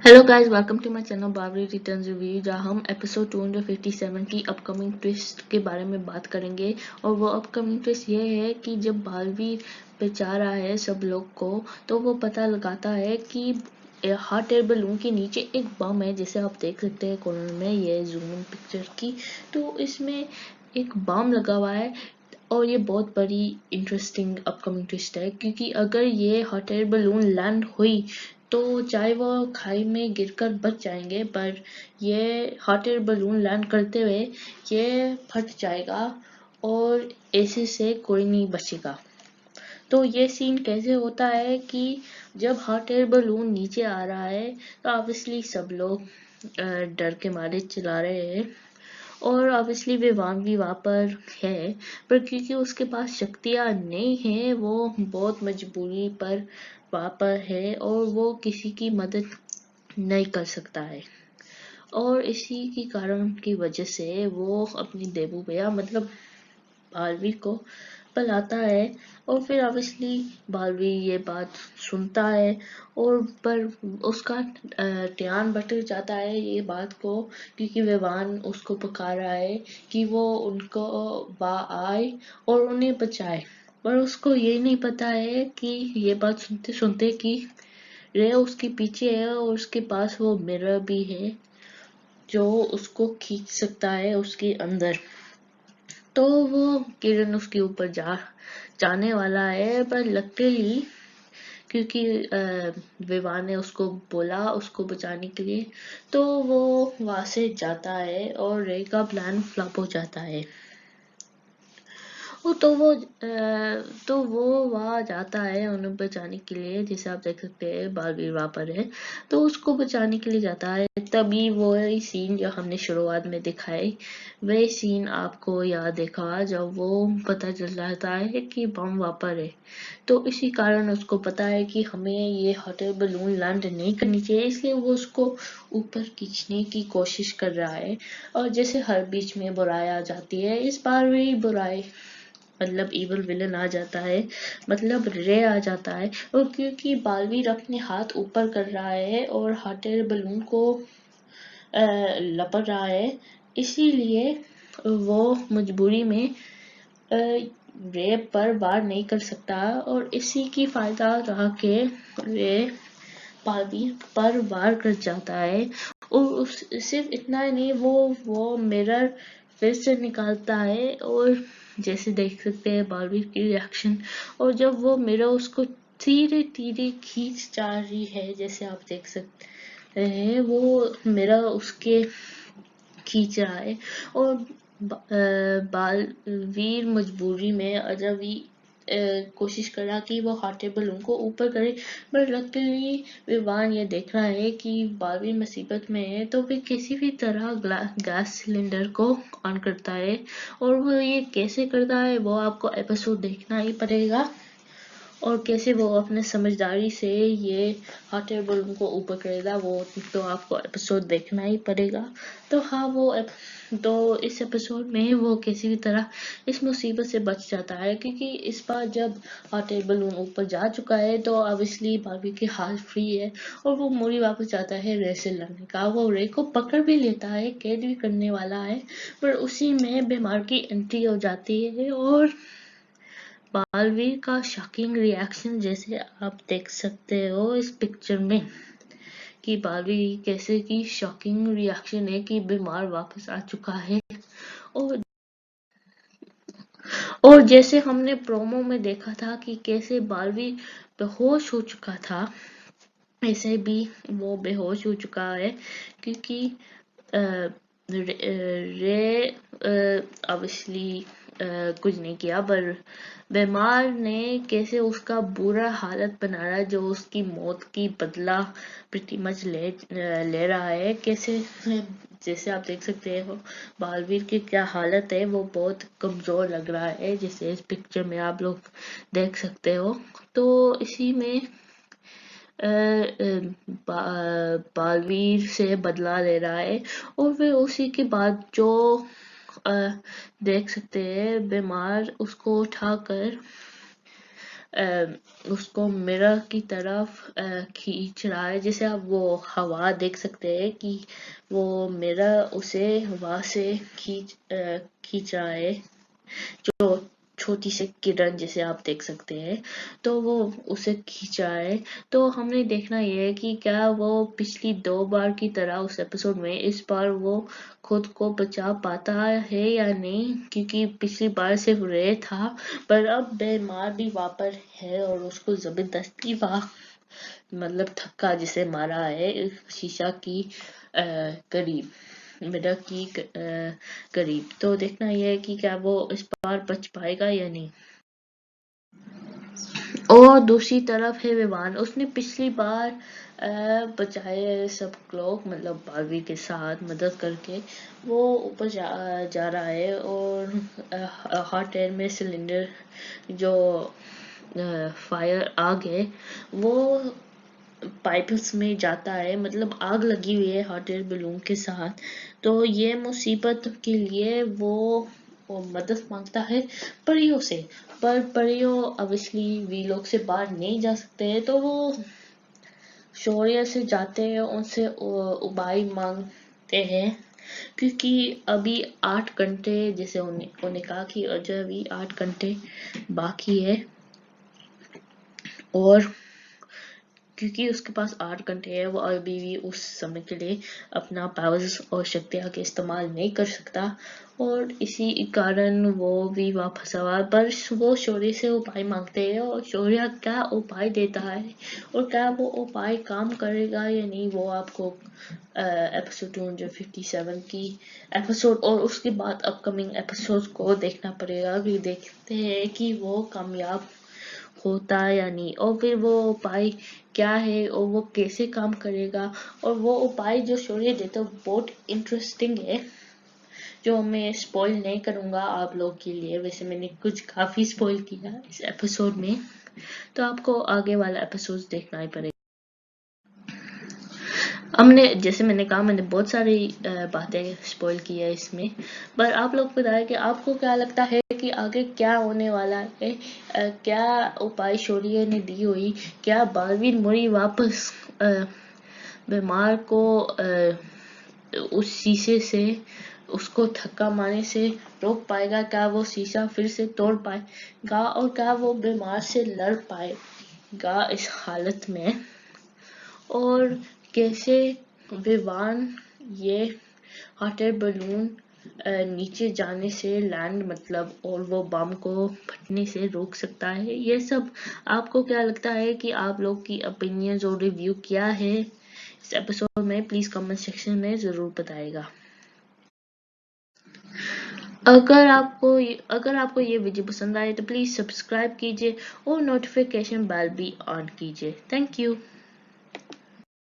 Hello guys, welcome to my channel Babri returns review, जहां हम episode 257 की अपकमिंग ट्विस्ट के बारे में बात करेंगे। और वो अपकमिंग ट्विस्ट ये है कि जब बालवीर बचा रहा है सब लोग को, तो वो पता लगाता है कि हॉट एयर बलून के नीचे एक बम है, जिसे आप देख सकते हैं कॉर्नर में, ये जूम इन पिक्चर की। तो इसमें एक बम लगा हुआ है और ये बहुत बड़ी इंटरेस्टिंग अपकमिंग ट्विस्ट है, क्योंकि अगर ये हॉट एयर बलून लैंड हुई तो चाहे वो खाई में गिरकर बच जाएंगे, पर ये हॉट एयर बलून लैंड करते हुए ये फट जाएगा और ऐसे से कोई नहीं बचेगा। तो ये सीन कैसे होता है कि जब हॉट एयर बलून नीचे आ रहा है तो ऑब्वियसली सब लोग डर के मारे चिल्ला रहे हैं। और ऑब्वियसली विवान भी वहाँ पर है, पर क्योंकि उसके पास शक्तियाँ नहीं है, वो बहुत मजबूरी पर वहाँ पर है और वो किसी की मदद नहीं कर सकता है। और इसी की कारण की वजह से वो अपनी देबू भैया मतलब बालवीर को बुलाता है। और फिर ऑब्वियसली बालवीर ये बात सुनता है, और पर उसका ध्यान भटक जाता है ये बात को, क्योंकि विवान उसको पुकार रहा है कि वो उनको आए और उन्हें बचाए। पर उसको ये नहीं पता है कि ये बात सुनते सुनते कि रे उसके पीछे है और उसके पास वो मिरर भी है जो उसको खींच सकता है उसके अंदर। तो वो किरण उसके ऊपर जाने वाला है, पर लकीली क्योंकि विवान ने उसको बोला उसको बचाने के लिए, तो वो वहां से जाता है और रे का प्लान फ्लॉप हो जाता है। तो वो वहाँ जाता है उन्हें बचाने के लिए, जैसे आप देख सकते हैं बालवीर वहाँ पर है, तो उसको बचाने के लिए जाता है। तभी वो सीन जो हमने शुरुआत में दिखाई, वह सीन आपको याद देखा जब वो पता चल जाता है कि बम वहाँ पर है। तो इसी कारण उसको पता है कि हमें ये हॉट एयर बलून लैंड नहीं करनी चाहिए, इसलिए वो उसको ऊपर खींचने की कोशिश कर रहा है। और जैसे हर बीच में बुराई आ जाती है, इस बार भी बुराई मतलब इवल विलन आ जाता है, मतलब रे आ जाता है। और क्योंकि बालवीर अपने हाथ ऊपर कर रहा है और हॉट एयर बलून को लपट रहा है, इसीलिए वो मजबूरी में रे पर वार नहीं कर सकता, और इसी की फायदा रहा के रे बालवीर पर वार कर जाता है। और सिर्फ इतना ही नहीं, वो मिरर फिर से निकालता है, और जैसे देख सकते हैं बालवीर की रिएक्शन। और जब वो मिरर उसको धीरे धीरे खींच जा रही है, जैसे आप देख सकते हैं वो मिरर उसके खींच रहा है, और बालवीर मजबूरी में अजब कोशिश कर रहा कि वो हॉट एयर बलून को ऊपर करे। पर लकीली विवान ये देख रहा है कि बालवीर मुसीबत में है, तो वे किसी भी तरह गैस सिलेंडर को ऑन करता है। और वो ये कैसे करता है वो आपको एपिसोड देखना ही पड़ेगा, और कैसे वो अपने समझदारी से ये हॉट एयर बलून को ऊपर करेगा वो तो आपको एपिसोड देखना ही पड़ेगा। तो हाँ, तो इस एपिसोड में वो किसी भी तरह इस मुसीबत से बच जाता है, क्योंकि इस बार जब हॉट एयर बलून ऊपर जा चुका है तो ऑब्वियसली बारबी के हाथ फ्री है, और वो मोरी वापस जाता है रे से लड़ने का। वो रे को पकड़ भी लेता है, कैद भी करने वाला है, पर उसी में बीमार की एंट्री हो जाती है। और बालवीर का शॉकिंग रिएक्शन जैसे आप देख सकते हो इस पिक्चर में, कि बालवीर कैसे की शॉकिंग रिएक्शन है कि बीमार वापस आ चुका है। और और जैसे हमने प्रोमो में देखा था कि कैसे बालवीर बेहोश हो चुका था, ऐसे भी वो बेहोश हो चुका है, क्योंकि रे ऑब्वियसली कुछ नहीं किया, पर बीमार ने कैसे उसका बुरा हालत बना रहा है, जो उसकी मौत की बदला प्रीति मच ले रहा है। कैसे जैसे आप देख सकते हो बालवीर की क्या हालत है, वो बहुत कमजोर लग रहा है, जैसे इस पिक्चर में आप लोग देख सकते हो। तो इसी में बालवीर से बदला ले रहा है। और फिर उसी के बाद जो अ, देख सकते हैं बीमार उसको उठाकर उसको मिरर की तरफ खींच रहा है। जैसे आप वो हवा देख सकते हैं कि वो मिरर उसे हवा से खींच रहा है, जो छोटी सी किरण जैसे आप देख सकते हैं, तो वो उसे खींच रहा है। तो हमने देखना ये है कि क्या वो पिछली 2 बार की तरह उस एपिसोड में इस बार वो खुद को बचा पाता है या नहीं, क्योंकि पिछली बार सिर्फ रे था, पर अब बेमार भी वापर है और उसको जबरदस्ती मतलब धक्का जिसे मारा है शीशा की करीब, मिरर की करीब। तो देखना यह है कि क्या वो इस बार बच पाएगा या नहीं। और दूसरी तरफ है विवान, उसने पिछली बार बचाए सब लोग, मतलब बारहवीं के साथ मदद करके वो ऊपर जा रहा है, और हॉट एयर में सिलेंडर जो फायर आग है वो पाइप्स में जाता है, मतलब आग लगी हुई है हॉट एयर बलून के साथ। तो ये मुसीबत के लिए वो मदद मांगता है परियों से, पर परियों ऑब्वियसली वी लोग से बाहर नहीं जा सकते हैं, तो वो शौर्य से जाते हैं, उनसे उपाय मांगते हैं, क्योंकि अभी 8 घंटे जैसे उन्हें कहा कि अभी 8 घंटे बाकी है, और क्योंकि उसके पास 8 घंटे है, वो अभी भी उस समय के लिए अपना पावर्स और शक्तियाँ के इस्तेमाल नहीं कर सकता, और इसी कारण वो भी वापस आवा। पर वो शौर्य से उपाय मांगते हैं, और शौर्य क्या उपाय देता है और क्या वो उपाय काम करेगा या नहीं, वो आपको एपिसोड 257 की एपिसोड और उसके बाद अपकमिंग एपिसोड को देखना पड़ेगा, कि देखते हैं कि वो कामयाब होता है या नहीं, और फिर वो उपाय क्या है और वो कैसे काम करेगा। और वो उपाय जो शौर्य देता है बहुत इंटरेस्टिंग है, जो मैं स्पॉइल नहीं करूंगा आप लोग के लिए। वैसे मैंने कुछ काफी स्पॉइल किया इस एपिसोड में, तो आपको आगे वाला एपिसोड देखना ही पड़ेगा। हमने जैसे मैंने कहा, मैंने बहुत सारी बातें स्पॉइल की है इसमें, पर आप लोग बताएं कि आपको क्या लगता है कि आगे क्या होने वाला है। क्या उपाय शौर्य ने दी हुई, क्या बालवीर मोरी वापस बीमार को उस शीशे से उसको धक्का मारने से रोक पाएगा, क्या वो शीशा फिर से तोड़ पाएगा, और क्या वो बीमार से लड़ पाएगा इस हालत में, और कैसे विवान ये हॉट एयर बलून नीचे जाने से लैंड मतलब और वो बम को फटने से रोक सकता है। ये सब आपको क्या लगता है कि आप लोग की ओपिनियंस और रिव्यू क्या है इस एपिसोड में, प्लीज कमेंट सेक्शन में जरूर बताइएगा। अगर आपको ये वीडियो पसंद आए तो प्लीज सब्सक्राइब कीजिए और नोटिफिकेशन बेल भी ऑन कीजिए। Thank you.